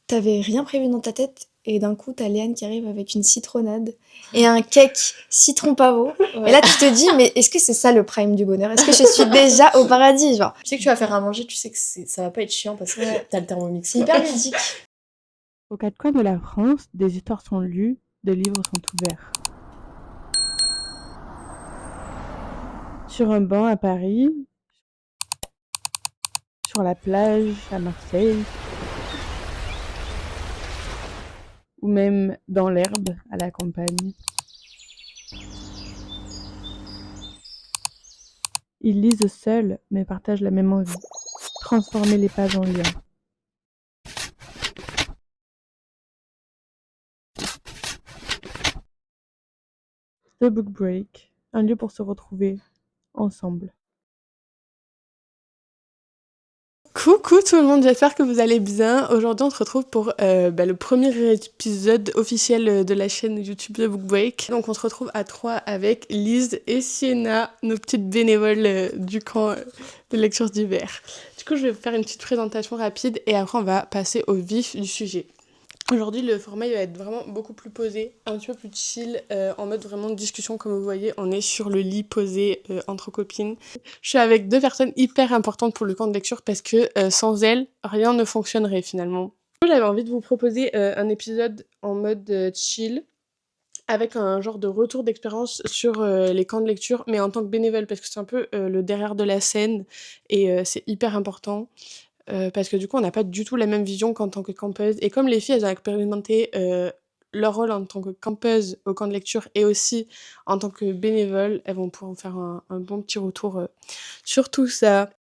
T'avais rien prévu dans ta tête et d'un coup, t'as Léane qui arrive avec une citronnade et un cake citron pavot. Et là, tu te dis, mais est-ce que c'est ça le prime du bonheur? Est-ce que je suis déjà au paradis, genre? Tu sais que tu vas faire à manger, tu sais que ça va pas être chiant parce que t'as le Thermomix. C'est hyper ludique. Aux quatre coins de la France, des histoires sont lues, des livres sont ouverts. Sur un banc à Paris, sur la plage à Marseille, ou même dans l'herbe à la campagne. Ils lisent seuls, mais partagent la même envie. Transformer les pages en liens. The Book Break, un lieu pour se retrouver ensemble. Coucou tout le monde, j'espère que vous allez bien. Aujourd'hui on se retrouve pour le premier épisode officiel de la chaîne YouTube The Book Break. Donc on se retrouve à 3 avec Lise et Sienna, nos petites bénévoles du camp de lecture d'hiver. Du coup je vais vous faire une petite présentation rapide et après on va passer au vif du sujet. Aujourd'hui, le format il va être vraiment beaucoup plus posé, un petit peu plus chill, en mode vraiment de discussion. Comme vous voyez, on est sur le lit posé entre copines. Je suis avec 2 personnes hyper importantes pour le camp de lecture parce que sans elles, rien ne fonctionnerait finalement. J'avais envie de vous proposer un épisode en mode chill, avec un genre de retour d'expérience sur les camps de lecture, mais en tant que bénévole, parce que c'est un peu le derrière de la scène et c'est hyper important. Parce que du coup, on n'a pas du tout la même vision qu'en tant que campeuse. Et comme les filles, elles ont expérimenté leur rôle en tant que campeuse au camp de lecture et aussi en tant que bénévole, elles vont pouvoir faire un bon petit retour sur tout ça.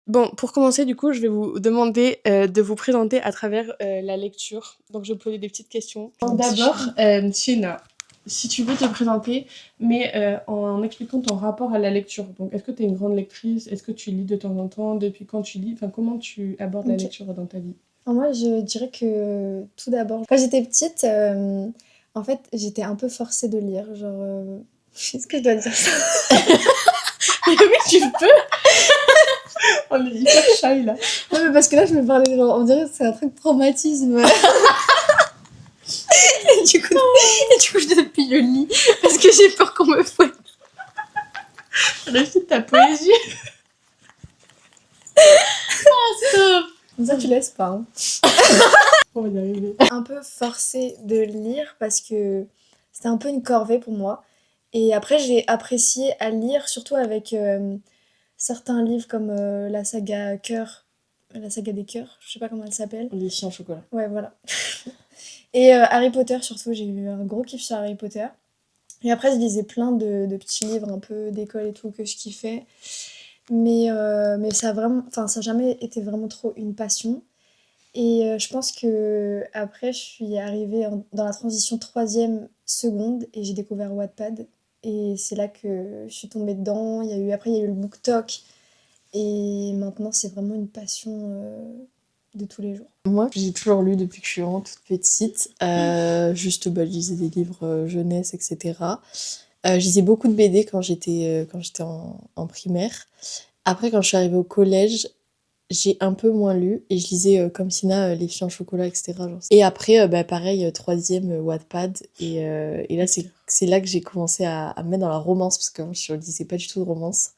Bon, pour commencer, du coup, je vais vous demander de vous présenter à travers la lecture. Donc, je vais vous poser des petites questions. D'abord, Sienna, si tu veux te présenter, mais en expliquant ton rapport à la lecture. Donc, est-ce que tu es une grande lectrice? Est-ce que tu lis de temps en temps? Depuis quand tu lis? Enfin, comment tu abordes la lecture dans ta vie? Alors moi, je dirais que tout d'abord, quand j'étais petite, en fait, j'étais un peu forcée de lire. Genre, est-ce que je dois dire ça? Oui, tu peux. On est hyper shy là. Non, mais parce que là, je me parlais, genre, on dirait que c'est un truc de traumatisme. et du coup, depuis le lit, parce que j'ai peur qu'on me fouette. Récite ta poésie. Stop. Comme ça, tu laisses pas. Hein. On va y arriver. Un peu forcée de lire parce que c'était un peu une corvée pour moi. Et après, j'ai apprécié à lire, surtout avec certains livres comme la saga Cœur, la saga des cœurs, je sais pas comment elle s'appelle. Les chiens au chocolat. Ouais, voilà. Et Harry Potter, surtout, j'ai eu un gros kiff sur Harry Potter. Et après, je lisais plein de petits livres un peu d'école et tout que je kiffais. Mais ça a vraiment, enfin, ça a jamais été vraiment trop une passion. Et je pense que après, je suis arrivée dans la transition troisième seconde et j'ai découvert Wattpad. Et c'est là que je suis tombée dedans. Après, il y a eu le BookTok. Et maintenant, c'est vraiment une passion de tous les jours. Moi, j'ai toujours lu depuis que je suis vraiment toute petite. Juste, je lisais des livres jeunesse, etc. Je lisais beaucoup de BD quand j'étais en primaire. Après, quand je suis arrivée au collège, j'ai un peu moins lu et je lisais comme Sina Les filles en chocolat, etc. Genre. Et après, pareil, troisième Wattpad. Et là, c'est là que j'ai commencé à me mettre dans la romance parce que je lisais pas du tout de romance.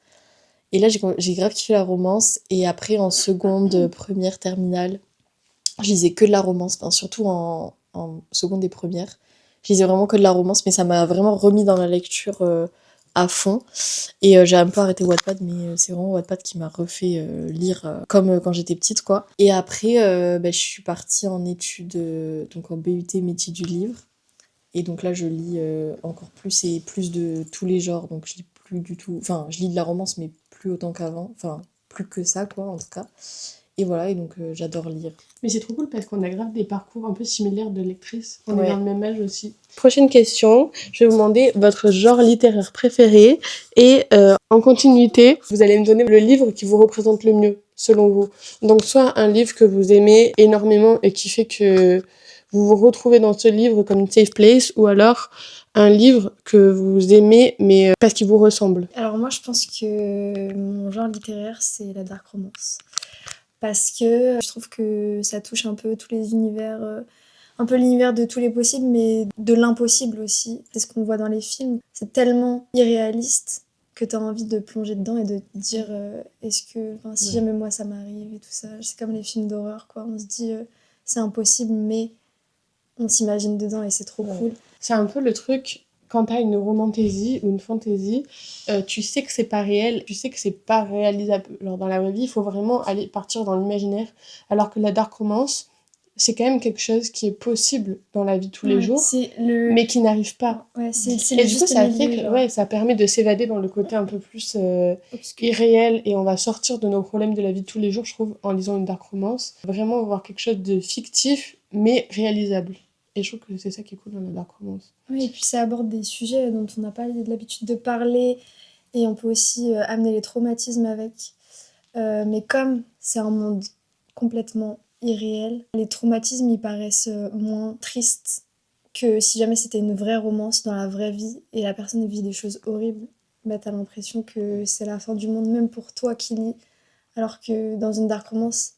Et là, j'ai grave kiffé la romance. Et après, en seconde, première, terminale, je lisais que de la romance, enfin, surtout en seconde et première. Je lisais vraiment que de la romance, mais ça m'a vraiment remis dans la lecture à fond. Et j'ai un peu arrêté Wattpad, mais c'est vraiment Wattpad qui m'a refait lire comme quand j'étais petite, quoi. Et après, je suis partie en études, donc en BUT métier du livre. Et donc là, je lis encore plus et plus de tous les genres. Donc je lis plus du tout... Enfin, je lis de la romance, mais plus autant qu'avant. Enfin, plus que ça, quoi, en tout cas. Et voilà, et donc j'adore lire. Mais c'est trop cool parce qu'on a grave des parcours un peu similaires de lectrices. On Ouais. est dans le même âge aussi. Prochaine question, je vais vous demander votre genre littéraire préféré et en continuité, vous allez me donner le livre qui vous représente le mieux, selon vous. Donc soit un livre que vous aimez énormément et qui fait que vous vous retrouvez dans ce livre comme une safe place, ou alors un livre que vous aimez mais parce qu'il vous ressemble. Alors moi, je pense que mon genre littéraire, c'est la dark romance. parce que je trouve que ça touche un peu tous les univers, un peu l'univers de tous les possibles, mais de l'impossible aussi. C'est ce qu'on voit dans les films. C'est tellement irréaliste que tu as envie de plonger dedans et de te dire est-ce que, enfin, si jamais moi ça m'arrive et tout ça, c'est comme les films d'horreur, quoi. On se dit c'est impossible, mais on s'imagine dedans et c'est trop cool. C'est un peu le truc, quand t'as une romantasy ou une fantasy, tu sais que c'est pas réel, tu sais que c'est pas réalisable. Genre dans la vraie vie, il faut vraiment aller partir dans l'imaginaire, alors que la dark romance, c'est quand même quelque chose qui est possible dans la vie de tous les jours, C'est le... mais qui n'arrive pas. Ouais, c'est Et le du coup, juste ça milieu, fait que, genre, ouais, ça permet de s'évader dans le côté un peu plus obscur. irréel, et on va sortir de nos problèmes de la vie de tous les jours, je trouve, en lisant une dark romance. Vraiment voir quelque chose de fictif, mais réalisable. Et je trouve que c'est ça qui est cool dans la dark romance. Oui, et puis ça aborde des sujets dont on n'a pas l'habitude de parler, et on peut aussi amener les traumatismes avec. Mais comme c'est un monde complètement irréel, les traumatismes ils paraissent moins tristes que si jamais c'était une vraie romance dans la vraie vie et la personne vit des choses horribles. Bah, t'as l'impression que c'est la fin du monde, même pour toi qui lis. Alors que dans une dark romance,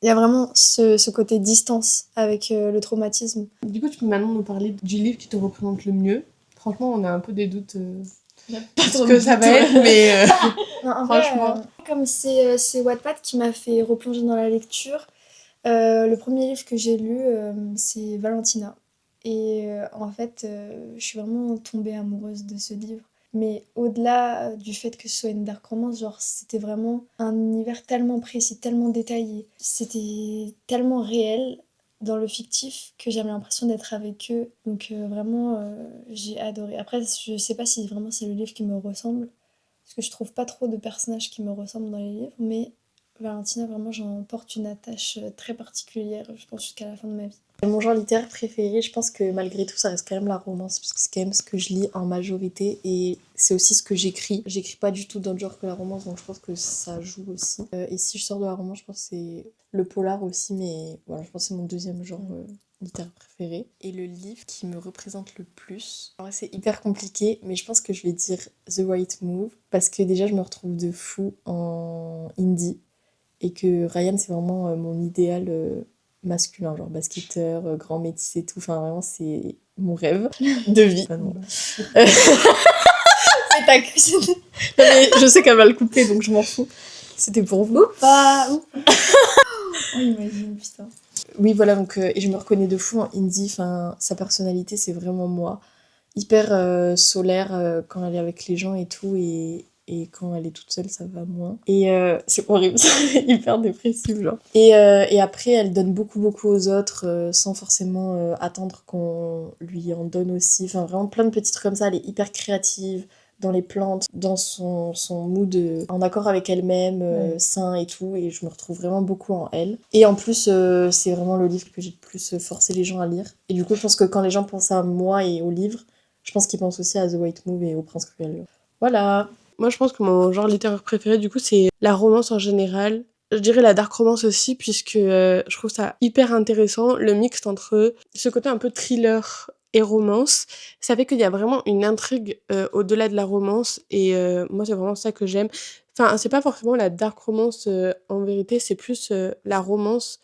il y a vraiment ce côté distance avec le traumatisme. Du coup, tu peux maintenant nous parler du livre qui te représente le mieux. Franchement, on a un peu des doutes ce que ça va être, mais Non, en franchement. vrai, comme c'est Wattpad qui m'a fait replonger dans la lecture, le premier livre que j'ai lu, c'est Valentina. Et en fait, je suis vraiment tombée amoureuse de ce livre. Mais au-delà du fait que ce soit une dark romance, genre c'était vraiment un univers tellement précis, tellement détaillé. C'était tellement réel dans le fictif que j'avais l'impression d'être avec eux. Donc vraiment, j'ai adoré. Après, je sais pas si vraiment c'est le livre qui me ressemble, parce que je trouve pas trop de personnages qui me ressemblent dans les livres, mais Valentina, vraiment, j'en porte une attache très particulière, je pense, jusqu'à la fin de ma vie. Mon genre littéraire préféré, je pense que malgré tout, ça reste quand même la romance, parce que c'est quand même ce que je lis en majorité, et c'est aussi ce que j'écris. J'écris pas du tout d'autre genre que la romance, donc je pense que ça joue aussi. Et si je sors de la romance, je pense que c'est le polar aussi, mais voilà, je pense que c'est mon deuxième genre littéraire préféré. Et le livre qui me représente le plus, en vrai, c'est hyper compliqué, mais je pense que je vais dire The Right Move, parce que déjà, je me retrouve de fou en indie, et que Ryan, c'est vraiment mon idéal masculin, genre basketteur, grand métis et tout. Enfin, vraiment, c'est mon rêve de vie. Ah non. C'est ta cuisine. Non, mais je sais qu'elle va le couper, donc je m'en fous. C'était pour vous. Ou pas. Oh, imagine, putain. Oui, voilà, donc, et je me reconnais de fou en Indie. Enfin, sa personnalité, c'est vraiment moi. Hyper solaire quand elle est avec les gens et tout, et quand elle est toute seule, ça va moins. Et c'est horrible, c'est hyper dépressif, genre. Et après, elle donne beaucoup, beaucoup aux autres, sans forcément attendre qu'on lui en donne aussi. Enfin, vraiment plein de petits trucs comme ça. Elle est hyper créative dans les plantes, dans son mood en accord avec elle-même, sain et tout, et je me retrouve vraiment beaucoup en elle. Et en plus, c'est vraiment le livre que j'ai le plus forcé les gens à lire. Et du coup, je pense que quand les gens pensent à moi et au livre, je pense qu'ils pensent aussi à The White Move et au Prince Cruel. Voilà. Moi, je pense que mon genre littéraire préféré, du coup, c'est la romance en général. Je dirais la dark romance aussi, puisque je trouve ça hyper intéressant, le mix entre ce côté un peu thriller et romance. Ça fait qu'il y a vraiment une intrigue au-delà de la romance, et moi, c'est vraiment ça que j'aime. Enfin, c'est pas forcément la dark romance en vérité, c'est plus la romance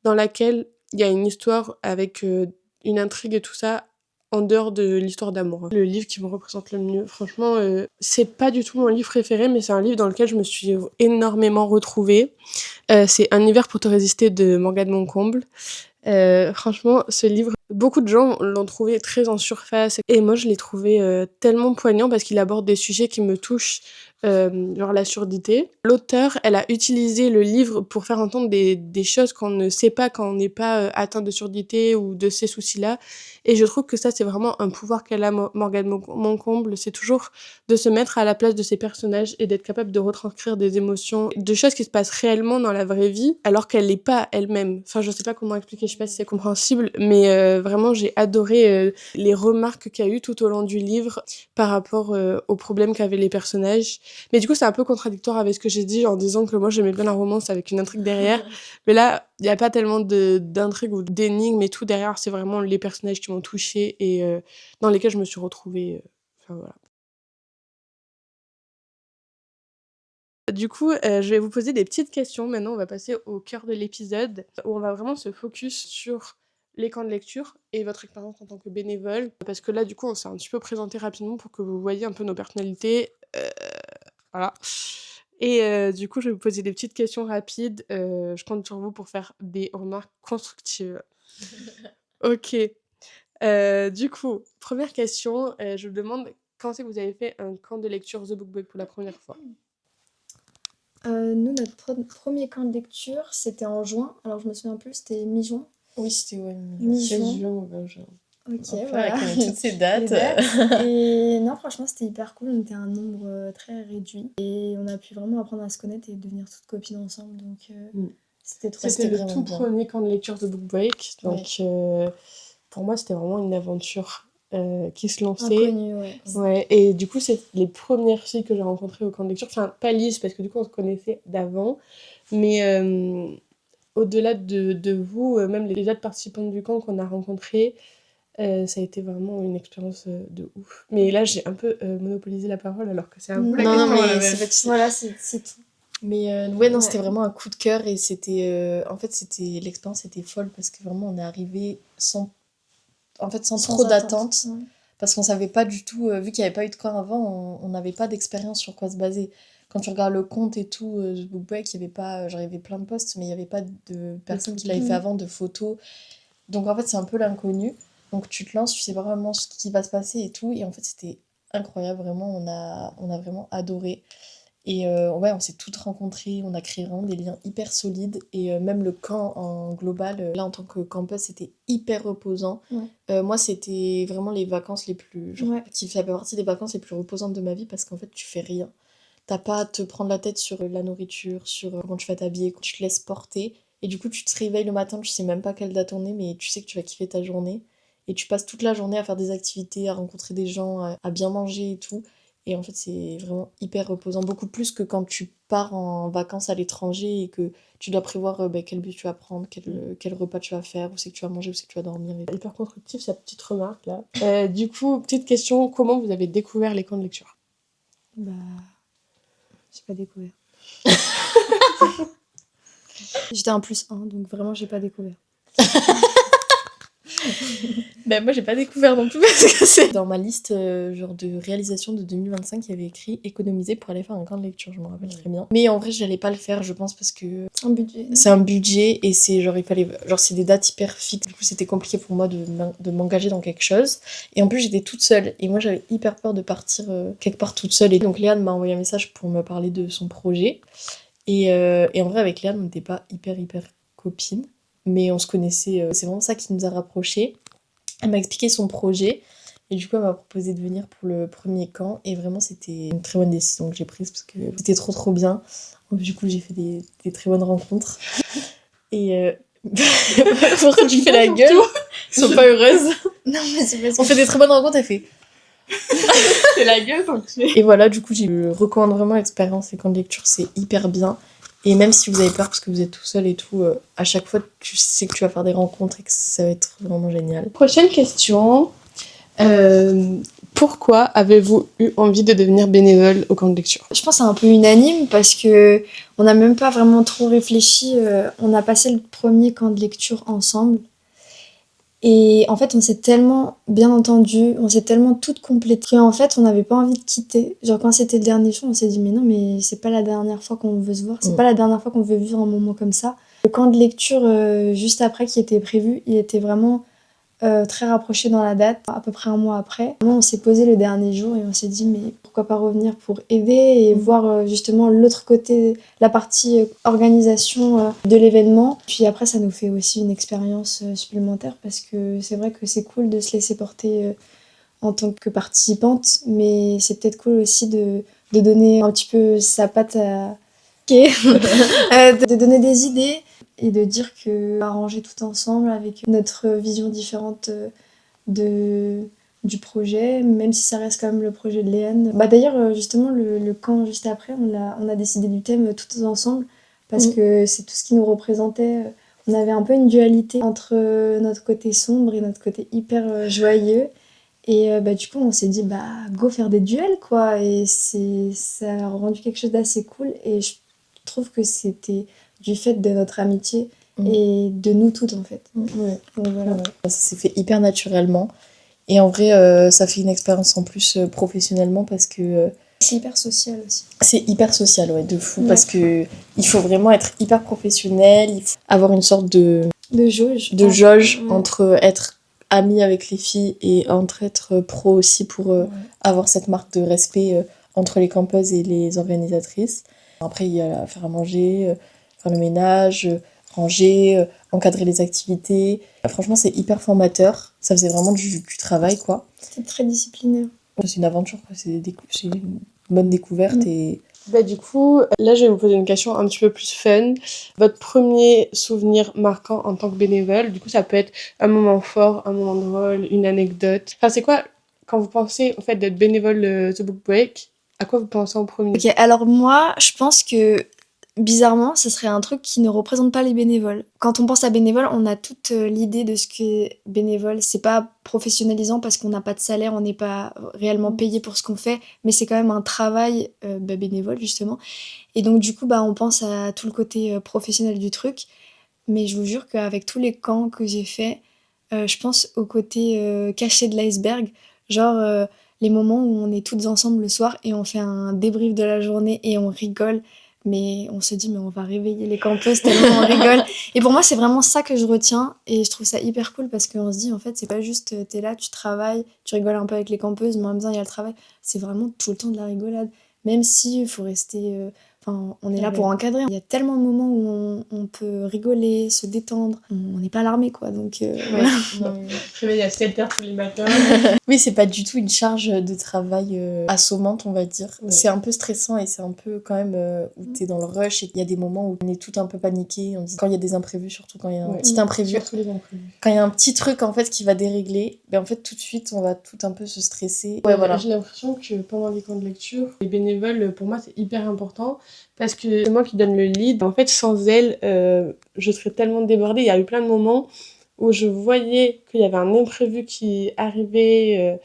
dans laquelle il y a une histoire avec une intrigue et tout ça, en dehors de l'histoire d'amour. Le livre qui me représente le mieux, franchement, c'est pas du tout mon livre préféré, mais c'est un livre dans lequel je me suis énormément retrouvée. C'est Un hiver pour te résister de Morgane Moncomble. Franchement, ce livre, beaucoup de gens l'ont trouvé très en surface, et moi je l'ai trouvé tellement poignant parce qu'il aborde des sujets qui me touchent, genre la surdité. L'auteure, elle a utilisé le livre pour faire entendre des choses qu'on ne sait pas quand on n'est pas atteint de surdité ou de ces soucis-là, et je trouve que ça c'est vraiment un pouvoir qu'elle a, Morgane Moncomble, c'est toujours de se mettre à la place de ses personnages et d'être capable de retranscrire des émotions, de choses qui se passent réellement dans la vraie vie, alors qu'elle l'est pas elle-même. Enfin, je sais pas comment expliquer, je sais pas si c'est compréhensible, mais vraiment, j'ai adoré les remarques qu'il y a eu tout au long du livre par rapport aux problèmes qu'avaient les personnages. Mais du coup, c'est un peu contradictoire avec ce que j'ai dit en disant que moi, j'aimais bien la romance avec une intrigue derrière. Mais là, il y a pas tellement d'intrigue ou d'énigmes et tout derrière, c'est vraiment les personnages qui m'ont touchée et dans lesquels je me suis retrouvée. Enfin, voilà. Du coup, je vais vous poser des petites questions. Maintenant, on va passer au cœur de l'épisode où on va vraiment se focus sur les camps de lecture et votre expérience en tant que bénévole. Parce que là, du coup, on s'est un petit peu présenté rapidement pour que vous voyez un peu nos personnalités. Voilà. Et du coup, je vais vous poser des petites questions rapides. Je compte sur vous pour faire des remarques constructives. Ok. Du coup, première question, je vous demande quand c'est que vous avez fait un camp de lecture The Book Break pour la première fois? Nous, notre premier camp de lecture, c'était en juin. Alors, je me souviens plus, c'était mi-juin. Oui, c'était Mi-juin. 16 juin ou 20 juin. Ok, Après, voilà. avec toutes ces Les dates. dates. Et non, franchement, c'était hyper cool. On était un nombre très réduit. Et on a pu vraiment apprendre à se connaître et devenir toutes copines ensemble. Donc, c'était trop C'était le vraiment tout bien. premier camp de lecture de Book Break. Donc, pour moi, c'était vraiment une aventure qui se lançait. Inconnue, ouais. Ouais, et du coup, c'est les premières filles que j'ai rencontrées au camp de lecture. Enfin, pas Lise, parce que du coup, on se connaissait d'avant. Mais au-delà de vous, même les autres participantes du camp qu'on a rencontrées, ça a été vraiment une expérience de ouf. Mais là, j'ai un peu monopolisé la parole alors que c'est à vous la Non, question. non, à la mais base. Voilà, c'est tout. Mais ouais, non, Ouais. c'était vraiment un coup de cœur et c'était. En fait, l'expérience était folle parce que vraiment, on est arrivé sans trop d'attente. Ouais. Parce qu'on savait pas du tout, vu qu'il n'y avait pas eu de camp avant, on n'avait pas d'expérience sur quoi se baser. Quand tu regardes le compte et tout, The Book Break, il y avait pas, genre, il y avait plein de posts, mais il n'y avait pas de personnes qui l'avaient fait avant, de photos. Donc en fait, c'est un peu l'inconnu. Donc tu te lances, tu sais pas vraiment ce qui va se passer et tout. Et en fait, c'était incroyable, vraiment, on a vraiment adoré. Et ouais, on s'est toutes rencontrées, on a créé vraiment des liens hyper solides. Et même le camp en global, là en tant que campeuse, c'était hyper reposant. Ouais. Moi, c'était vraiment les vacances les plus. Genre, Ouais. qui fait partie des vacances les plus reposantes de ma vie parce qu'en fait, tu fais rien. T'as pas à te prendre la tête sur la nourriture, sur comment tu vas t'habiller, tu te laisses porter. Et du coup, tu te réveilles le matin, tu sais même pas quelle date on est, mais tu sais que tu vas kiffer ta journée. Et tu passes toute la journée à faire des activités, à rencontrer des gens, à bien manger et tout. Et en fait, c'est vraiment hyper reposant. Beaucoup plus que quand tu pars en vacances à l'étranger et que tu dois prévoir quel bus tu vas prendre, quel repas tu vas faire, où c'est que tu vas manger, où c'est que tu vas dormir. Et tout. Hyper constructif, cette petite remarque là. Du coup, petite question, comment vous avez découvert les camps de lecture? Bah, j'ai pas découvert. J'étais un +1, donc vraiment, j'ai pas découvert. Ben moi j'ai pas découvert non plus parce que c'est dans ma liste genre de réalisation de 2025 il y avait écrit économiser pour aller faire un camp de lecture, je me rappelle très bien. Mais en vrai j'allais pas le faire je pense parce que Un budget. c'est un budget et c'est genre il fallait genre c'est des dates hyper fixes, du coup c'était compliqué pour moi de m'engager dans quelque chose et en plus j'étais toute seule et moi j'avais hyper peur de partir quelque part toute seule et donc Léane m'a envoyé un message pour me parler de son projet et en vrai avec Léane on n'était pas hyper copines mais on se connaissait, c'est vraiment ça qui nous a rapprochés. Elle m'a expliqué son projet et du coup elle m'a proposé de venir pour le premier camp et vraiment c'était une très bonne décision que j'ai prise parce que c'était trop bien. Du coup j'ai fait des très bonnes rencontres et pourquoi tu fais la gueule? Ils sont pas heureuses. Non, mais c'est parce On fait des très bonnes rencontres, elle fait. C'est la gueule donc tu Et voilà, du coup, je recommande vraiment l'expérience. Les camps de lecture, c'est hyper bien. Et même si vous avez peur parce que vous êtes tout seul et tout, à chaque fois, tu sais que tu vas faire des rencontres et que ça va être vraiment génial. Prochaine question. Pourquoi avez-vous eu envie de devenir bénévole au camp de lecture? Je pense que c'est un peu unanime parce que on n'a même pas vraiment trop réfléchi. On a passé le premier camp de lecture ensemble. Et en fait, on s'est tellement bien entendu, on s'est tellement toutes complétées qu'en fait, on n'avait pas envie de quitter. Genre, quand c'était le dernier jour, on s'est dit, mais non, mais c'est pas la dernière fois qu'on veut se voir, c'est pas la dernière fois qu'on veut vivre un moment comme ça. Le camp de lecture, juste après, qui était prévu, il était vraiment très rapproché dans la date, à peu près un mois après. On s'est posé le dernier jour et on s'est dit, mais pourquoi pas revenir pour aider et voir justement l'autre côté, la partie organisation de l'événement. Puis après, ça nous fait aussi une expérience supplémentaire parce que c'est vrai que c'est cool de se laisser porter en tant que participante, mais c'est peut-être cool aussi de donner un petit peu sa patte à de donner des idées et de dire que arranger tout ensemble avec notre vision différente du projet, même si ça reste quand même le projet de Léane. Bah d'ailleurs, justement, le camp juste après, on a décidé du thème toutes ensemble parce que c'est tout ce qui nous représentait. On avait un peu une dualité entre notre côté sombre et notre côté hyper joyeux. Et du coup, on s'est dit, bah, go faire des duels, quoi. Et ça a rendu quelque chose d'assez cool. Et je trouve que c'était du fait de notre amitié et de nous toutes, en fait. Ouais. Donc voilà. Ouais. Ça s'est fait hyper naturellement. Et en vrai, ça fait une expérience en plus professionnellement parce que C'est hyper social aussi. c'est hyper social, ouais, de fou. Ouais. Parce que il faut vraiment être hyper professionnel, il faut avoir une sorte de jauge. jauge Ouais. entre être ami avec les filles et entre être pro aussi pour avoir cette marque de respect entre les campeuses et les organisatrices. Après, il y a faire à manger, faire le ménage, ranger, encadrer les activités. Franchement, c'est hyper formateur. Ça faisait vraiment du travail, quoi. C'était très disciplinaire. C'est une aventure, quoi. C'est une bonne découverte et Bah, du coup, là, je vais vous poser une question un petit peu plus fun. Votre premier souvenir marquant en tant que bénévole, du coup, ça peut être un moment fort, un moment drôle, une anecdote. Enfin, c'est quoi, quand vous pensez au fait d'être bénévole The Book Break, à quoi vous pensez en premier? Ok, alors moi, je pense que bizarrement, ce serait un truc qui ne représente pas les bénévoles. Quand on pense à bénévole, on a toute l'idée de ce que bénévole, c'est pas professionnalisant parce qu'on n'a pas de salaire, on n'est pas réellement payé pour ce qu'on fait, mais c'est quand même un travail bénévole justement. Et donc du coup, on pense à tout le côté professionnel du truc. Mais je vous jure qu'avec tous les camps que j'ai faits, je pense au côté caché de l'iceberg. Genre les moments où on est toutes ensemble le soir et on fait un débrief de la journée et on rigole. Mais on se dit, mais on va réveiller les campeuses tellement on rigole. Et pour moi, c'est vraiment ça que je retiens. Et je trouve ça hyper cool parce qu'on se dit, en fait, c'est pas juste t'es là, tu travailles, tu rigoles un peu avec les campeuses, mais en même temps, il y a le travail. C'est vraiment tout le temps de la rigolade. Même si il faut rester. Enfin, on est là pour encadrer. Il y a tellement de moments où on peut rigoler, se détendre. On n'est pas alarmé, quoi. Donc, voilà. Je réveille à 7h tous les matins. oui, c'est pas du tout une charge de travail assommante, on va dire. Ouais. C'est un peu stressant et c'est un peu quand même où t'es dans le rush et il y a des moments où on est tout un peu paniqué. On dit quand il y a des imprévus, surtout quand il y a un petit imprévu. Surtout les imprévus. Quand il y a un petit truc en fait qui va dérégler, en fait tout de suite on va tout un peu se stresser. Ouais, voilà. J'ai l'impression que pendant les camps de lecture, les bénévoles, pour moi, c'est hyper important parce que c'est moi qui donne le lead. En fait, sans elles, je serais tellement débordée. Il y a eu plein de moments où je voyais qu'il y avait un imprévu qui arrivait,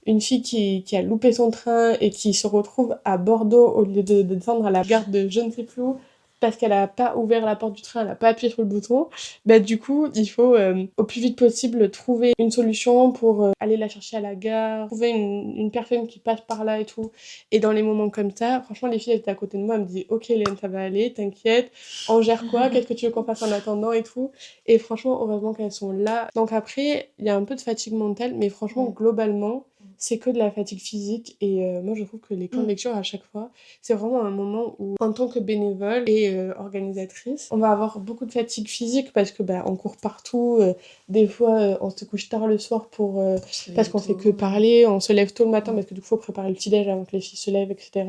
une fille qui a loupé son train et qui se retrouve à Bordeaux au lieu de descendre à la gare de je ne sais plus où parce qu'elle a pas ouvert la porte du train, elle a pas appuyé sur le bouton. Du coup, il faut au plus vite possible trouver une solution pour aller la chercher à la gare, trouver une personne qui passe par là et tout. Et dans les moments comme ça, franchement, les filles étaient à côté de moi, elles me disaient ok Hélène, ça va aller, t'inquiète, on gère quoi, qu'est-ce que tu veux qu'on fasse en attendant et tout. Et franchement, heureusement qu'elles sont là. Donc après, il y a un peu de fatigue mentale, mais franchement, globalement, c'est que de la fatigue physique. Et moi, je trouve que les camps de lecture, à chaque fois, c'est vraiment un moment où, en tant que bénévole et organisatrice, on va avoir beaucoup de fatigue physique parce que on court partout. Des fois, on se couche tard le soir parce qu'on fait que parler. On se lève tôt le matin parce que du coup, il faut préparer le petit-déj avant que les filles se lèvent, etc.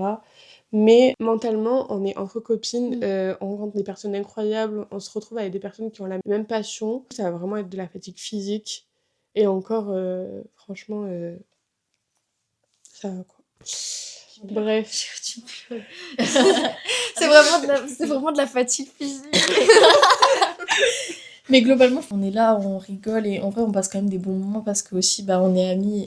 Mais mentalement, on est entre copines, on rencontre des personnes incroyables, on se retrouve avec des personnes qui ont la même passion. Ça va vraiment être de la fatigue physique. Et encore, franchement, ça va quoi. Bref. c'est vraiment de la fatigue physique. Mais globalement, on est là, on rigole et en vrai, on passe quand même des bons moments parce que aussi, on est amis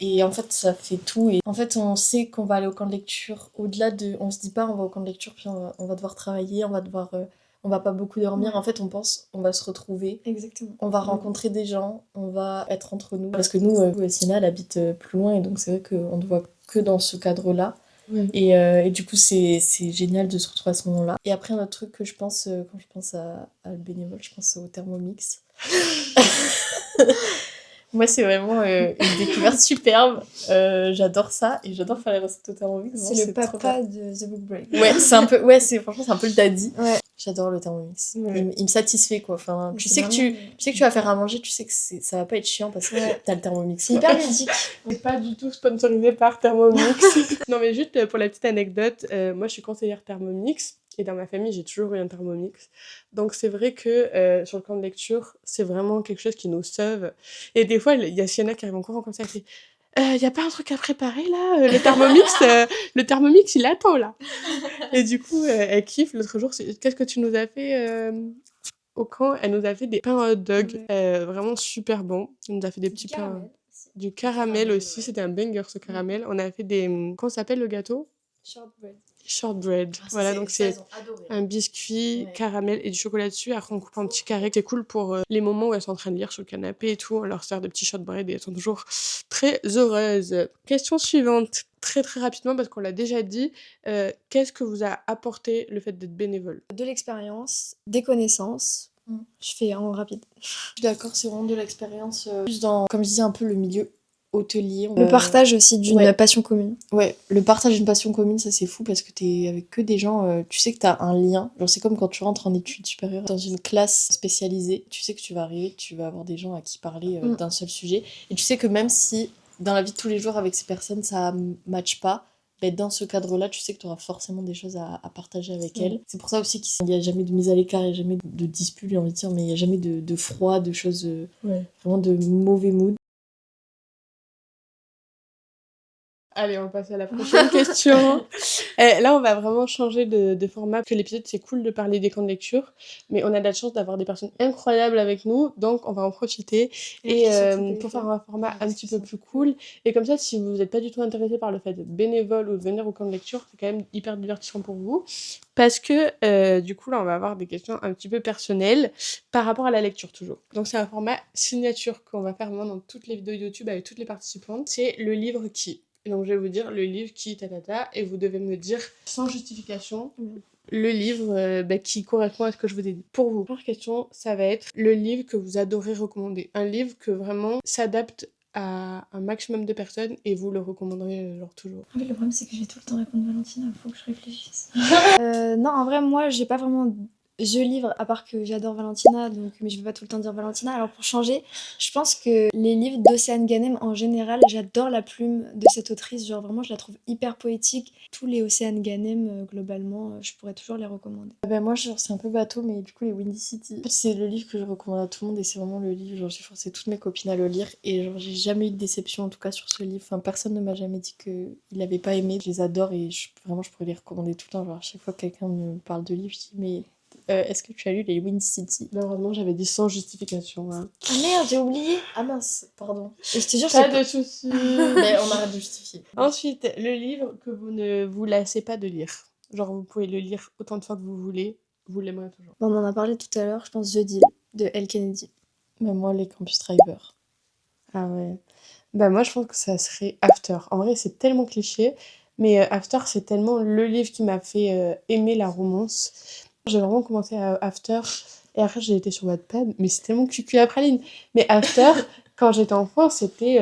et en fait, ça fait tout. Et en fait, on sait qu'on va aller au camp de lecture. Au-delà de, on se dit pas, on va au camp de lecture puis on va devoir travailler, on va pas beaucoup dormir. Ouais. En fait, on pense, on va se retrouver. Exactement. On va rencontrer des gens, on va être entre nous. Parce que nous, Sienna, elle habite plus loin et donc c'est vrai qu'on ne voit que dans ce cadre-là. Ouais. Et du coup, c'est génial de se retrouver à ce moment-là. Et après, un autre truc que je pense, quand je pense à le bénévole, je pense au Thermomix. Moi, c'est vraiment une découverte superbe. J'adore ça et j'adore faire les recettes au Thermomix. C'est le papa de The Book Break. Ouais, franchement, c'est un peu le daddy. Ouais. J'adore le Thermomix. Ouais. Il me satisfait, quoi. Enfin, tu sais que tu vas faire à manger, tu sais que ça va pas être chiant parce que t'as le Thermomix. C'est hyper ludique. C'est pas du tout sponsorisé par Thermomix. Non, mais juste pour la petite anecdote, moi je suis conseillère Thermomix et dans ma famille j'ai toujours eu un Thermomix. Donc c'est vrai que sur le camp de lecture, c'est vraiment quelque chose qui nous sauve. Et des fois, il y a Sienna qui arrive en courant comme ça et fait y a pas un truc à préparer là le Thermomix il attend là. Et du coup, elle kiffe. L'autre jour, qu'est-ce que tu nous as fait au camp? Elle nous a fait des pains hot dog, vraiment super bons. Elle nous a fait des petits pains. Du caramel aussi, c'était un banger ce caramel. On a fait des... Comment ça s'appelle le gâteau? Shortbread. Shortbread. Ah, ça, Voilà, donc ça, c'est elles ont adoré. un biscuit, Ouais. caramel et du chocolat dessus. Après, on coupe en petits carrés. C'est cool pour les moments où elles sont en train de lire sur le canapé et tout. On leur sert de petits shortbread et elles sont toujours très heureuses. Question suivante, très très rapidement parce qu'on l'a déjà dit. Qu'est-ce que vous a apporté le fait d'être bénévole? De l'expérience, des connaissances. Je fais en rapide. Je suis d'accord, c'est vraiment de l'expérience. Plus dans, comme je disais, un peu le milieu hôtelier. Le partage aussi d'une ouais. passion commune. Ouais, le partage d'une passion commune, ça c'est fou parce que t'es avec que des gens, tu sais que t'as un lien. Genre c'est comme quand tu rentres en études supérieures dans une classe spécialisée, tu sais que tu vas arriver, tu vas avoir des gens à qui parler d'un seul sujet. Et tu sais que même si dans la vie de tous les jours avec ces personnes ça matche pas, ben, dans ce cadre-là, tu sais que tu auras forcément des choses à partager avec elles. C'est pour ça aussi qu'il n'y a jamais de mise à l'écart, il n'y a jamais de dispute, j'ai envie de dire, mais il n'y a jamais de froid, de choses, vraiment de mauvais mood. Allez, on passe à la prochaine question. Là, on va vraiment changer de format. Parce que l'épisode, c'est cool de parler des camps de lecture, mais on a de la chance d'avoir des personnes incroyables avec nous, donc on va en profiter et pour faire un format un petit peu plus cool. Et comme ça, si vous n'êtes pas du tout intéressé par le fait d'être bénévole ou de venir au camp de lecture, c'est quand même hyper divertissant pour vous. Parce que du coup, là, on va avoir des questions un petit peu personnelles par rapport à la lecture toujours. Donc, c'est un format signature qu'on va faire vraiment dans toutes les vidéos YouTube avec toutes les participantes. C'est le livre qui. Et donc je vais vous dire le livre qui et vous devez me dire sans justification le livre qui correspond à ce que je vous ai dit. Pour vous, première question, ça va être le livre que vous adorez recommander. Un livre que vraiment s'adapte à un maximum de personnes et vous le recommanderez genre toujours. En fait, le problème, c'est que je vais tout le temps répondre Valentina, faut que je réfléchisse. Non, en vrai, moi, j'ai pas vraiment je livre, à part que j'adore Valentina, donc, mais je vais pas tout le temps dire Valentina. Alors pour changer, je pense que les livres d'Océane Ganem en général, j'adore la plume de cette autrice. Genre vraiment, je la trouve hyper poétique. Tous les Océane Ganem, globalement, je pourrais toujours les recommander. Ben moi, genre, c'est un peu bateau, mais du coup, les Windy City. En fait, c'est le livre que je recommande à tout le monde et c'est vraiment le livre. Genre, j'ai forcé toutes mes copines à le lire et genre, j'ai jamais eu de déception en tout cas sur ce livre. Enfin, personne ne m'a jamais dit qu'il avait pas aimé. Je les adore et vraiment, je pourrais les recommander tout le temps. Genre, à chaque fois que quelqu'un me parle de livre, je dis, mais est-ce que tu as lu les Windy City? Malheureusement, j'avais dit sans justification. Hein. Ah merde, j'ai oublié. Ah mince, pardon. Et je te jure, Pas de soucis. Mais on arrête de justifier. Ensuite, le livre que vous ne vous lassez pas de lire. Genre, vous pouvez le lire autant de fois que vous voulez, vous l'aimerez toujours. On en a parlé tout à l'heure, je pense The Deal de Elle Kennedy. Mais moi, les Campus Driver. Ah ouais. Bah moi, je pense que ça serait After. En vrai, c'est tellement cliché, mais After, c'est tellement le livre qui m'a fait aimer la romance. J'ai vraiment commencé à After, et après, j'ai été sur Wattpad, mais c'est tellement cucu à praline. Mais After, quand j'étais enfant, c'était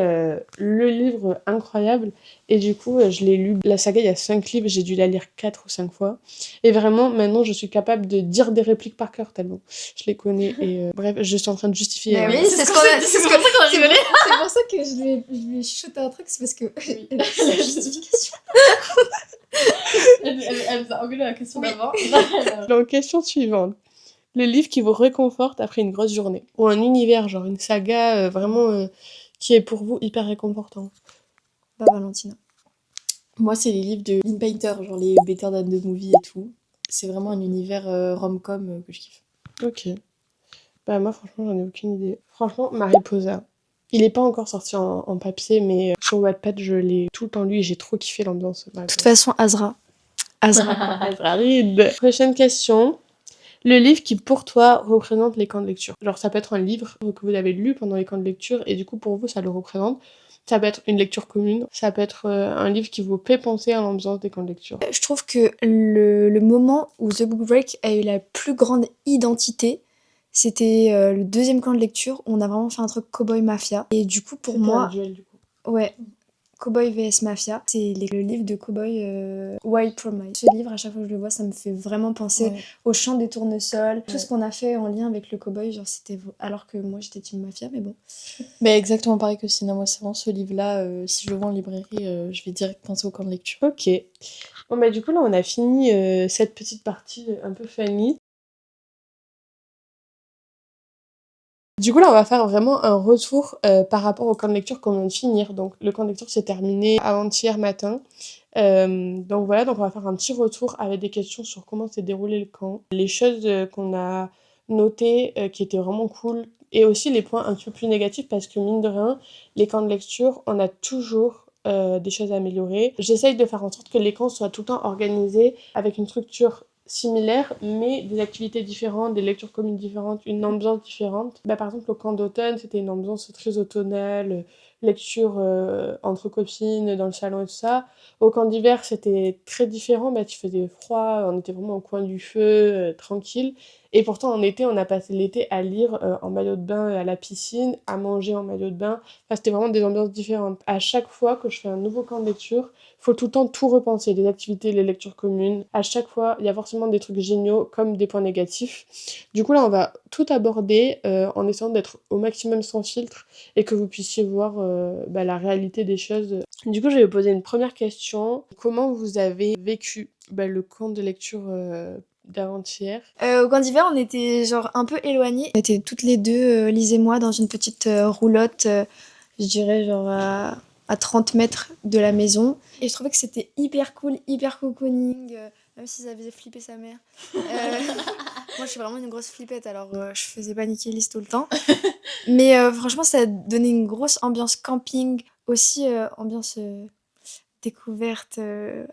le livre incroyable, et du coup, je l'ai lu. La saga, il y a 5 livres, j'ai dû la lire 4 ou 5 fois. Et vraiment, maintenant, je suis capable de dire des répliques par cœur, tellement je les connais. Et bref, je suis en train de justifier. Mais hein. oui, c'est pour ça que je lui ai chuchoté un truc, c'est parce que c'est la justification. Elle nous a engueulé la question d'avant. Donc, question suivante. Le livre qui vous réconforte après une grosse journée. Ou un univers, genre une saga vraiment qui est pour vous hyper réconfortant. Bah, Valentina. Moi, c'est les livres de Lynn Painter, genre les Better Than the Movie et tout. C'est vraiment un univers rom-com que je kiffe. Ok. Bah moi, franchement, j'en ai aucune idée. Franchement, Mariposa. Il est pas encore sorti en papier, mais sur Wattpad, je l'ai tout le temps lu et j'ai trop kiffé l'ambiance. De toute façon, Azra. Azraïd. Prochaine question. Le livre qui, pour toi, représente les camps de lecture. Genre, ça peut être un livre que vous avez lu pendant les camps de lecture et du coup, pour vous, ça le représente. Ça peut être une lecture commune. Ça peut être un livre qui vous fait penser à l'ambiance des camps de lecture. Je trouve que le moment où The Book Break a eu la plus grande identité, c'était le deuxième camp de lecture. On a vraiment fait un truc Cowboy Mafia. Et du coup, pour C'était moi, un duel, du coup. ouais, Cowboy vs Mafia, c'est le livre de Cowboy White Promise. Ce livre, à chaque fois que je le vois, ça me fait vraiment penser au chant des tournesols. Tout ce qu'on a fait en lien avec le cowboy, genre c'était... Alors que moi, j'étais team Mafia, mais bon. Mais exactement pareil que Sina, moi c'est vraiment ce livre-là, si je le vois en librairie, je vais direct penser au camp de lecture. Ok. Bon bah du coup là on a fini cette petite partie un peu funny. Du coup là on va faire vraiment un retour par rapport au camp de lecture qu'on vient de finir. Donc le camp de lecture s'est terminé avant-hier matin. Donc voilà, donc on va faire un petit retour avec des questions sur comment s'est déroulé le camp, les choses qu'on a notés qui étaient vraiment cool. Et aussi les points un petit peu plus négatifs parce que mine de rien, les camps de lecture, on a toujours des choses à améliorer. J'essaye de faire en sorte que les camps soient tout le temps organisés avec une structure similaire, mais des activités différentes, des lectures communes différentes, une ambiance différente. Bah, par exemple, au camp d'automne, c'était une ambiance très automnale, lecture entre copines dans le salon et tout ça. Au camp d'hiver, c'était très différent, bah, tu faisais froid, on était vraiment au coin du feu, tranquille. Et pourtant, en été, on a passé l'été à lire en maillot de bain à la piscine, à manger en maillot de bain. Enfin, c'était vraiment des ambiances différentes. À chaque fois que je fais un nouveau camp de lecture, faut tout le temps tout repenser, les activités, les lectures communes. À chaque fois, il y a forcément des trucs géniaux comme des points négatifs. Du coup, là, on va tout aborder en essayant d'être au maximum sans filtre et que vous puissiez voir bah, la réalité des choses. Du coup, je vais vous poser une première question. Comment vous avez vécu bah, le camp de lecture d'avant-hier? Au camp d'hiver, on était genre un peu éloignés. On était toutes les deux, Lise et moi, dans une petite roulotte, je dirais genre à 30 mètres de la maison. Et je trouvais que c'était hyper cool, hyper cocooning, même si ça faisait flipper sa mère. Moi, je suis vraiment une grosse flippette, alors je faisais paniquer Lise tout le temps. Mais franchement, ça a donné une grosse ambiance camping, aussi ambiance découverte.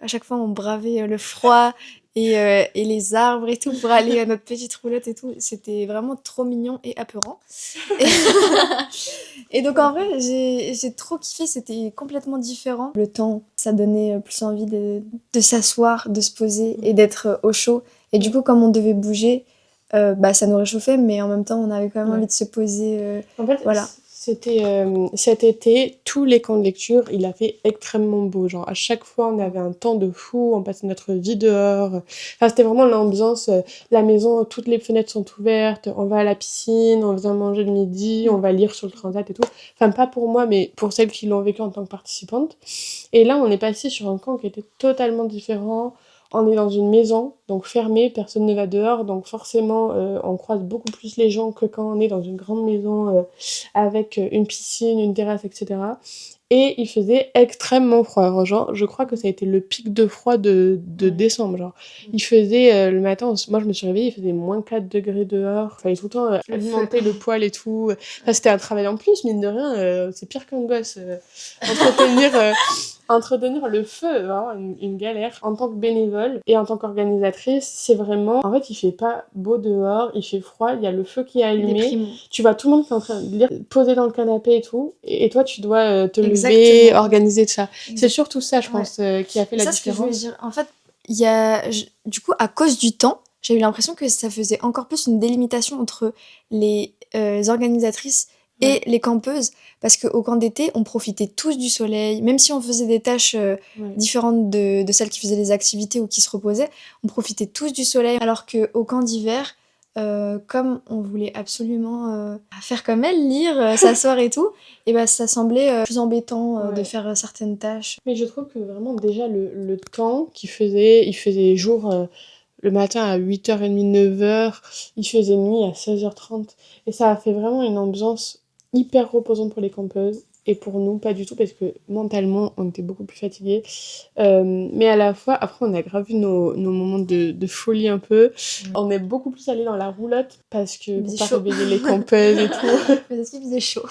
À chaque fois, on bravait le froid et les arbres et tout pour aller à notre petite roulotte et tout. C'était vraiment trop mignon et apeurant. Et, et donc, en vrai, j'ai trop kiffé. C'était complètement différent. Le temps, ça donnait plus envie de s'asseoir, de se poser et d'être au chaud. Et du coup, comme on devait bouger, bah, ça nous réchauffait, mais en même temps, on avait quand même envie de se poser. En fait, Voilà. c'était cet été, tous les camps de lecture, il a fait extrêmement beau. Genre, à chaque fois, on avait un temps de fou, on passait notre vie dehors. Enfin, c'était vraiment l'ambiance. La maison, toutes les fenêtres sont ouvertes, on va à la piscine, on vient manger le midi, on va lire sur le transat et tout. Enfin, pas pour moi, mais pour celles qui l'ont vécu en tant que participante. Et là, on est passé sur un camp qui était totalement différent. On est dans une maison, donc fermée, personne ne va dehors, donc forcément, on croise beaucoup plus les gens que quand on est dans une grande maison avec une piscine, une terrasse, etc. Et il faisait extrêmement froid. Genre, je crois que ça a été le pic de froid de décembre. Genre. Il faisait le matin, moi je me suis réveillée, il faisait moins 4 degrés dehors. Il fallait tout le temps alimenter le poêle et tout. Enfin, c'était un travail en plus, mine de rien. C'est pire qu'un gosse. Entretenir le feu, vraiment une galère. En tant que bénévole et en tant qu'organisatrice, c'est vraiment... En fait, il fait pas beau dehors, il fait froid, il y a le feu qui est allumé. Déprimant. Tu vois tout le monde qui est en train de lire, posé dans le canapé et tout. Et toi, tu dois te Exactement. lever, organiser tout ça. C'est surtout ça, je pense, qui a fait la C'est ça ce que je voulais différence. dire. En fait, du coup, à cause du temps, j'ai eu l'impression que ça faisait encore plus une délimitation entre les organisatrices et les campeuses. Parce qu'au camp d'été, on profitait tous du soleil. Même si on faisait des tâches différentes de celles qui faisaient les activités ou qui se reposaient, on profitait tous du soleil. Alors qu'au camp d'hiver, comme on voulait absolument faire comme elle, lire, s'asseoir et tout, et ben ça semblait plus embêtant de faire certaines tâches. Mais je trouve que vraiment, déjà, le temps qu'il faisait, il faisait jour le matin à 8h30, 9h, il faisait nuit à 16h30. Et ça a fait vraiment une ambiance hyper reposante pour les campeuses. Et pour nous, pas du tout, parce que mentalement, on était beaucoup plus fatigués. Mais à la fois, après, on a grave eu nos moments de folie un peu. On est beaucoup plus allés dans la roulotte, parce que pour pas réveiller les campeuses et tout. Parce qu'il faisait chaud.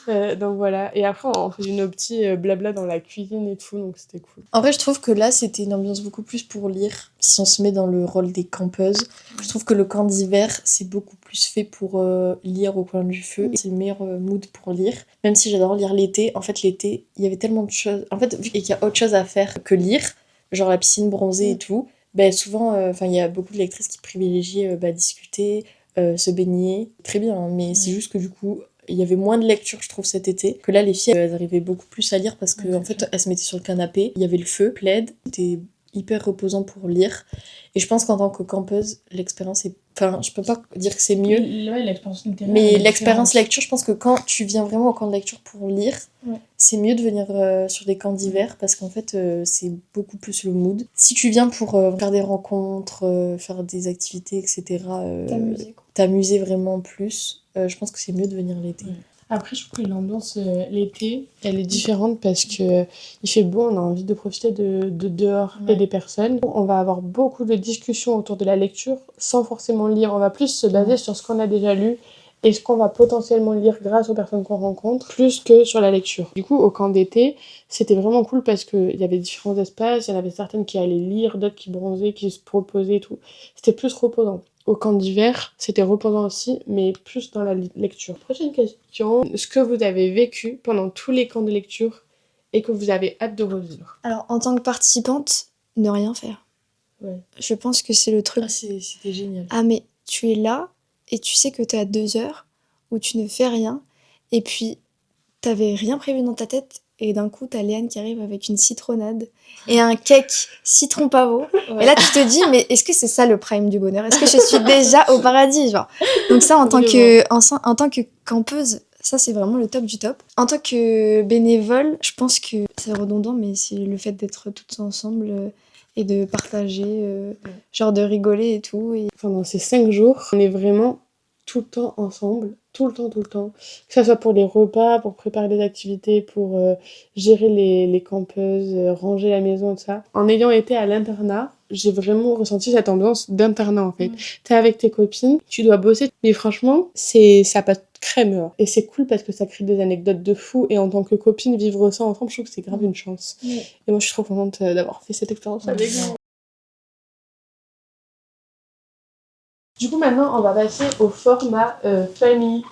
Donc voilà. Et après, on faisait nos petits blabla dans la cuisine et tout, donc c'était cool. En vrai, je trouve que là, c'était une ambiance beaucoup plus pour lire. Si on se met dans le rôle des campeuses, je trouve que le camp d'hiver, c'est beaucoup plus fait pour lire au coin du feu. C'est le meilleur mood pour lire. Même si j'adore lire l'été, en fait, l'été, il y avait tellement de choses. En fait, vu qu'il y a autre chose à faire que lire, genre la piscine bronzée et tout, ben souvent, il y a beaucoup de lectrices qui privilégient discuter, se baigner. Très bien, hein, mais c'est juste que du coup, il y avait moins de lecture, je trouve, cet été. Que là, les filles, elles arrivaient beaucoup plus à lire parce que, en fait, elles se mettaient sur le canapé. Il y avait le feu, plaid. C'était hyper reposant pour lire. Et je pense qu'en tant que campeuse, l'expérience est... Enfin, je peux pas dire que c'est mieux. Ouais, l'expérience littéraire. Mais l'expérience lecture, je pense que quand tu viens vraiment au camp de lecture pour lire, c'est mieux de venir sur des camps d'hiver parce qu'en fait, c'est beaucoup plus le mood. Si tu viens pour faire des rencontres, faire des activités, etc., T'amuser, quoi. t'amuser vraiment plus, je pense que c'est mieux de venir l'été. Après, je trouve que l'ambiance l'été, elle est différente parce que il fait beau, on a envie de profiter de dehors et Ouais. des personnes. On va avoir beaucoup de discussions autour de la lecture sans forcément lire. On va plus se baser sur ce qu'on a déjà lu et ce qu'on va potentiellement lire grâce aux personnes qu'on rencontre, plus que sur la lecture. Du coup, au camp d'été, c'était vraiment cool parce qu'il y avait différents espaces, il y en avait certaines qui allaient lire, d'autres qui bronzaient, qui se proposaient et tout. C'était plus reposant. Au camp d'hiver, c'était reposant aussi, mais plus dans la lecture. Prochaine question. Ce que vous avez vécu pendant tous les camps de lecture et que vous avez hâte de revivre. Alors, en tant que participante, ne rien faire. Ouais. Je pense que c'est le truc. Ah, c'était génial. Ah, mais tu es là et tu sais que tu as 2 heures où tu ne fais rien et puis t'avais rien prévu dans ta tête et d'un coup t'as Léane qui arrive avec une citronnade et un cake citron pavot. Ouais. Et là tu te dis mais est-ce que c'est ça le prime du bonheur? Est-ce que je suis déjà au paradis genre? Donc ça en tant que campeuse, ça c'est vraiment le top du top. En tant que bénévole, je pense que c'est redondant mais c'est le fait d'être toutes ensemble et de partager, genre de rigoler et tout. Et... Pendant ces 5 jours, on est vraiment tout le temps ensemble, tout le temps. Que ça soit pour les repas, pour préparer les activités, pour gérer les campeuses, ranger la maison, tout ça. En ayant été à l'internat, j'ai vraiment ressenti cette ambiance d'internat en fait. T'es avec tes copines, tu dois bosser, mais franchement, ça passe crème. Et c'est cool parce que ça crée des anecdotes de fou, et en tant que copine, vivre ça ensemble, je trouve que c'est grave une chance. Ouais. Et moi, je suis trop contente d'avoir fait cette expérience avec vous. Du coup, maintenant, on va passer au format famille,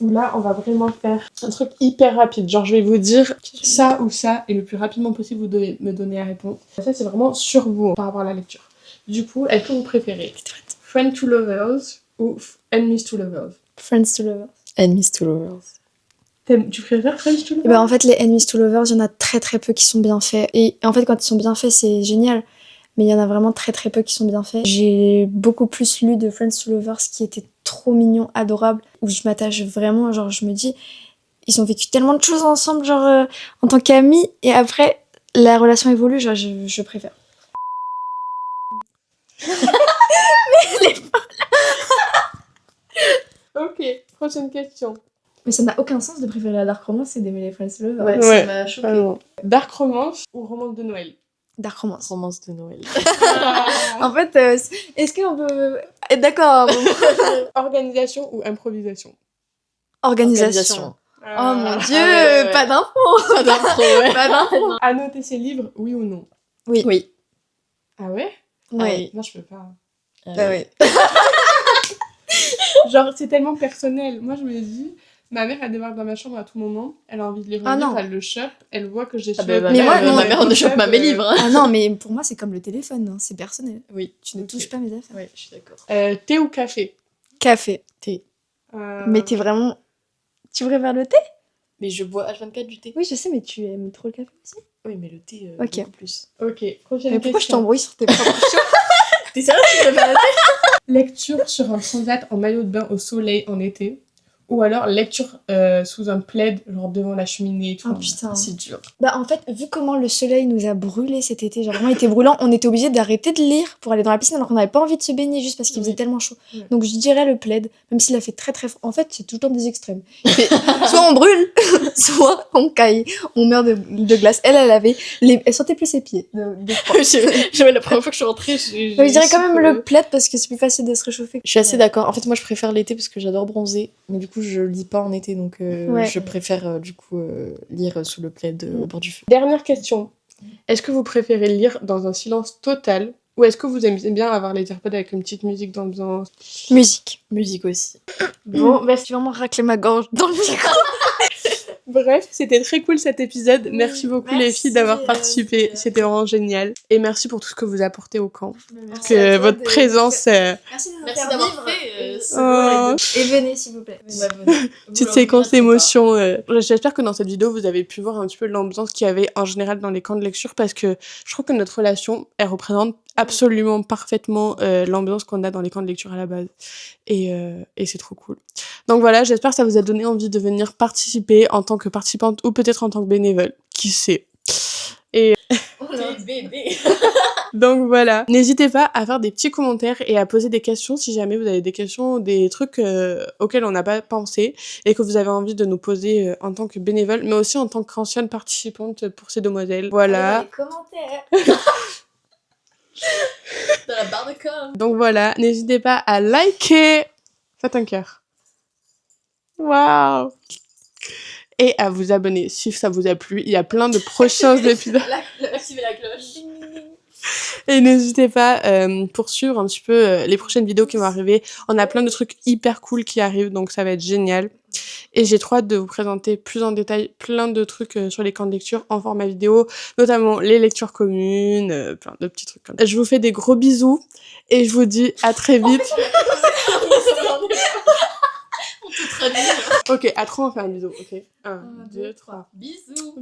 où là, on va vraiment faire un truc hyper rapide. Genre, je vais vous dire ça ou ça, et le plus rapidement possible, vous devez me donner la réponse. Ça, c'est vraiment sur vous par rapport à la lecture. Du coup, est-ce que vous préférez Friends to Lovers ou Enemies to Lovers? Friends to lovers. Enemies to lovers. Tu préfères Friends to Lovers? Et ben en fait les enemies to lovers, il y en a très très peu qui sont bien faits. Et en fait quand ils sont bien faits c'est génial. Mais il y en a vraiment très très peu qui sont bien faits. J'ai beaucoup plus lu de Friends to Lovers qui étaient trop mignons, adorables, où je m'attache vraiment, genre je me dis, ils ont vécu tellement de choses ensemble, genre en tant qu'amis, et après la relation évolue, genre je préfère. Ok, prochaine question. Mais ça n'a aucun sens de préférer la dark romance et d'aimer les Friends to Lovers. Ouais, Ouais, ça m'a choqué. vraiment. Dark romance ou romance de Noël? Dark romance. Romance de Noël. En fait, est-ce qu'on peut être d'accord à un moment? Organisation ou improvisation? Organisation. Oh mon dieu, ouais. pas d'infos. Pas d'impro, ouais. Pas d'infos. Annoter ses livres, oui ou non? Oui. Ah ouais? Oui. Non, je peux pas. Bah oui. Genre, c'est tellement personnel. Moi, je me dis, ma mère, elle débarque dans ma chambre à tout moment, elle a envie de lire un Ah livre, non. elle le chope, elle voit que j'ai chopé. bah, Mais moi, non, ma mère ne chope pas mes livres. Hein. Ah non, mais pour moi, c'est comme le téléphone, hein, c'est personnel. Oui. Tu ne Ok. touches pas mes affaires. Oui, je suis d'accord. Thé ou café? Café. Euh, Mais t'es vraiment... Tu préfères le thé? Mais je bois H24 du thé. Oui, je sais, mais tu aimes trop le café aussi. Oui, mais le thé, Ok. beaucoup plus. Ok, prochaine Mais pourquoi je question. t'embrouille sur tes propres choses? T'es sérieux, tu préfères le thé? Lecture sur un transat en maillot de bain au soleil en été, ou alors lecture sous un plaid, genre devant la cheminée et tout. Oh putain. C'est dur. Bah en fait, vu comment le soleil nous a brûlés cet été, genre vraiment il était brûlant, on était obligé d'arrêter de lire pour aller dans la piscine alors qu'on n'avait pas envie de se baigner juste parce qu'il faisait Oui. tellement chaud. Ouais. Donc je dirais le plaid, même s'il a fait très très froid. En fait, c'est tout le temps des extrêmes. Il fait soit on brûle, soit on caille, on meurt de glace. Elle avait elle sentait plus ses pieds. De froid. La première fois que je suis rentrée, Donc, je dirais quand même le plaid parce que c'est plus facile de se réchauffer. Je suis assez d'accord. En fait, moi, je préfère l'été parce que j'adore bronzer. Mais du coup, je lis pas en été. Donc, Ouais. je préfère du coup lire sous le plaid au bord du feu. Dernière question. Est-ce que vous préférez lire dans un silence total, ou est-ce que vous aimez bien avoir les AirPods avec une petite musique d'ambiance? Musique. Musique aussi. Bon, bah, Tu vas vraiment racler ma gorge dans le micro. bref, c'était très cool cet épisode. Oui, merci beaucoup les merci, filles d'avoir participé. c'était C'était vraiment génial. Et merci pour tout ce que vous apportez au camp. Merci à Que toi votre de- présence... Merci de nous Merci faire d'avoir vivre. fait Oh. Et venez s'il vous plaît. Petite séquence d'émotions. J'espère que dans cette vidéo, vous avez pu voir un petit peu l'ambiance qu'il y avait en général dans les camps de lecture, parce que je trouve que notre relation, elle représente absolument parfaitement l'ambiance qu'on a dans les camps de lecture à la base. Et c'est trop cool. Donc voilà, j'espère que ça vous a donné envie de venir participer en tant que participante ou peut-être en tant que bénévole. Qui sait? Bébé. Donc voilà, n'hésitez pas à faire des petits commentaires et à poser des questions si jamais vous avez des questions, des trucs auxquels on n'a pas pensé et que vous avez envie de nous poser en tant que bénévole, mais aussi en tant qu'ancienne participante pour ces demoiselles. Voilà. Allez dans les commentaires. Dans la barre de com. Donc voilà, n'hésitez pas à liker. Faites un cœur. Waouh! Et à vous abonner si ça vous a plu. Il y a plein de prochains épisodes. Activez la cloche. Et n'hésitez pas pour suivre un petit peu les prochaines vidéos qui vont arriver. On a plein de trucs hyper cool qui arrivent, donc ça va être génial. Et j'ai trop hâte de vous présenter plus en détail plein de trucs sur les camps de lecture en format vidéo, notamment les lectures communes, plein de petits trucs comme ça. Je vous fais des gros bisous et je vous dis à très vite. On te traduit. Ok, à 3 on fait un bisou. Ok, 1, 2, 3. Bisous.